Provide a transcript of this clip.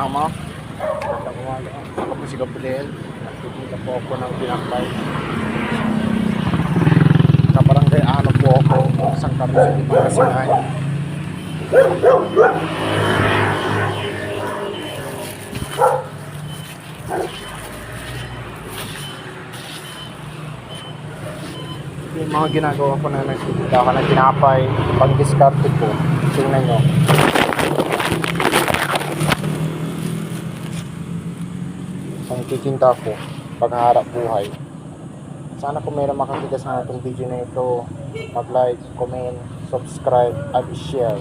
kasama. Ako po si Gabriel. Nagtitinda po ako ng pinakbay. Sa barangay ano po ako, isang Carlos City, Pangasinan. Yung mga ginagawa ko na nagtitinda ako ng tinapay, pang-discarte po. Tingnan nyo. Ang titinda ko, pagharap buhay. Sana kung mayroon makakita sa ating video na ito, mag-like, comment, subscribe, at share.